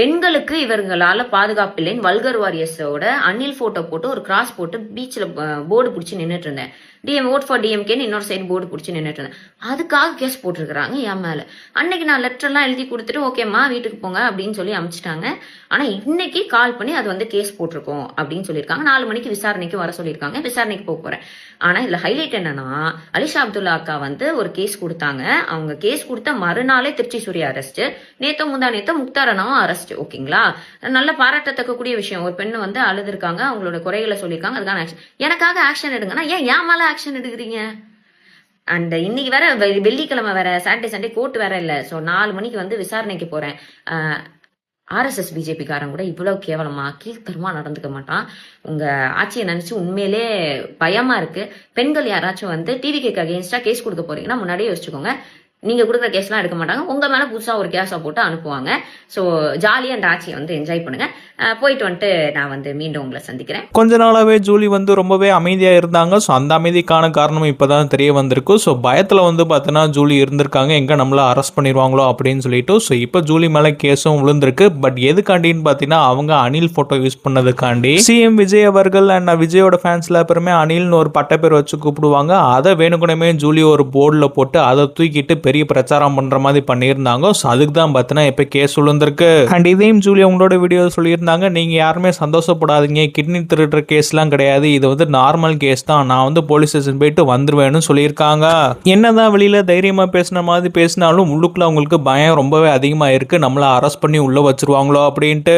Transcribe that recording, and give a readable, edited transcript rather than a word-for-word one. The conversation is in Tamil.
பெண்களுக்கு இவர்களால பாதுகாப்பு இல்லைன்னு வல்கர் வாரியர்ஸோட அனில் போட்டோ போட்டு ஒரு கிராஸ் போட்டு பீச்சில் போர்டு பிடிச்சி நின்றுட்டு இருந்தேன். ஓட் ஃபார் டிஎம்கேன்னு இன்னொரு சைடு போர்டு பிடிச்சி நின்றுட்டு இருந்தேன். அதுக்காக கேஸ் போட்டிருக்கிறாங்க என் மேல. அன்னைக்கு நான் லெட்டர்லாம் எழுதி கொடுத்துட்டு ஓகேம்மா வீட்டுக்கு போங்க அப்படின்னு சொல்லி அனுப்பிச்சிட்டாங்க. ஆனா இன்னைக்கு கால் பண்ணி அது வந்து கேஸ் போட்டிருக்கோம் அப்படின்னு சொல்லியிருக்காங்க. 4 மணிக்கு விசாரணைக்கு வர சொல்லியிருக்காங்க. விசாரணைக்கு போக போறேன். ஆனா இதுல ஹைலைட் என்னன்னா, அலிஷா அப்துல்லா அக்கா வந்து ஒரு கேஸ் கொடுத்தாங்க. அவங்க கேஸ் கொடுத்த மறுநாளே திருச்சி சூர்யா அரெஸ்ட், நேத்தோ முந்தா நேத்தோ முக்தார் அண்ணாவும் அரெஸ்ட். ஓகேங்களா, நல்ல பாராட்டத்தக்க கூடிய விஷயம். ஒரு பெண்ணு வந்து அழுதுருக்காங்க, அவங்களோட குறைகளை சொல்லியிருக்காங்க, அதுக்கான ஆக்ஷன். எனக்காக ஆக்ஷன் எடுங்கன்னா ஏன் மேல ஆக்ஷன் எடுக்கிறீங்க? அண்ட் இன்னைக்கு வேற வெள்ளிக்கிழமை வேற, சாட்டர்டே சண்டே கோர்ட் வேற இல்ல. ஸோ 4 மணிக்கு வந்து விசாரணைக்கு போறேன். ஆர்எஸ்எஸ் பிஜேபிக்காரன் கூட இவ்வளவு கேவலமா கீழ்த்தரமா நடந்துக்க மாட்டான். உங்க ஆட்சியை நினைச்சு உண்மையிலே பயமா இருக்கு. பெண்கள் யாராச்சும் வந்து டிவிக்கு அகேன்ஸ்டா கேஸ் கொடுக்க போறீங்கன்னா முன்னாடியே யோசிச்சுக்கோங்க. நீங்க கொடுக்குற கேஸ்லாம் எடுக்க மாட்டாங்க, உங்க மேல புதுசா ஒரு கேஸா போட்டு அனுப்புவாங்க. ஸோ ஜாலியா அந்த ஆட்சியை வந்து என்ஜாய் பண்ணுங்க. போயிட்டு வந்துட்டு நான் வந்து மீண்டும் உங்களை சந்திக்கிறேன். கொஞ்ச நாளாவே ஜூலி வந்து ரொம்பவே அமைதியா இருந்தாங்க. ஸோ அந்த அமைதிக்கான காரணம் இப்பதான் தெரிய வந்திருக்கு. ஸோ பயத்துல வந்து பார்த்தோன்னா ஜூலி இருந்திருக்காங்க, எங்க நம்மள அரெஸ்ட் பண்ணிடுவாங்களோ அப்படின்னு சொல்லிட்டு. ஸோ இப்போ ஜூலி மேல கேஸும் விழுந்திருக்கு. பட் எதுக்காண்டின்னு பார்த்தீங்கன்னா அவங்க அனில் போட்டோ யூஸ் பண்ணதுக்காண்டி. சிஎம் விஜய் அவர்கள் அண்ட் விஜயோட ஃபேன்ஸ்ல எப்பவுமே அனில்னு ஒரு பட்டப்பேர் வச்சு கூப்பிடுவாங்க. அதை வேணுக்குனமே ஜூலி ஒரு போர்டில் போட்டு அதை தூக்கிட்டு பெரிய பிரச்சாரம் பண்ற மாதிரி பண்ணியிருந்தாங்க. ஸோ அதுக்கு தான் பார்த்தீங்கன்னா இப்போ கேஸ் விழுந்திருக்கு. அண்ட் இதையும் ஜூலி உங்களோட வீடியோ சொல்லியிருந்தாங்க, நீங்க யாருமே சந்தோஷப்படாதீங்க, கிட்னி திருடுற கேஸ்லாம் கிடையாது, இது வந்து நார்மல் கேஸ் தான், நான் வந்து போலீஸ் ஸ்டேஷன் போயிட்டு வந்துருவேன்னு சொல்லியிருக்காங்க. என்னதான் வெளியில தைரியமா பேசின மாதிரி பேசினாலும் உள்ளுக்குள்ள அவங்களுக்கு பயம் ரொம்பவே அதிகமாக இருக்கு, நம்மளை அரெஸ்ட் பண்ணி உள்ள வச்சிருவாங்களோ அப்படின்ட்டு.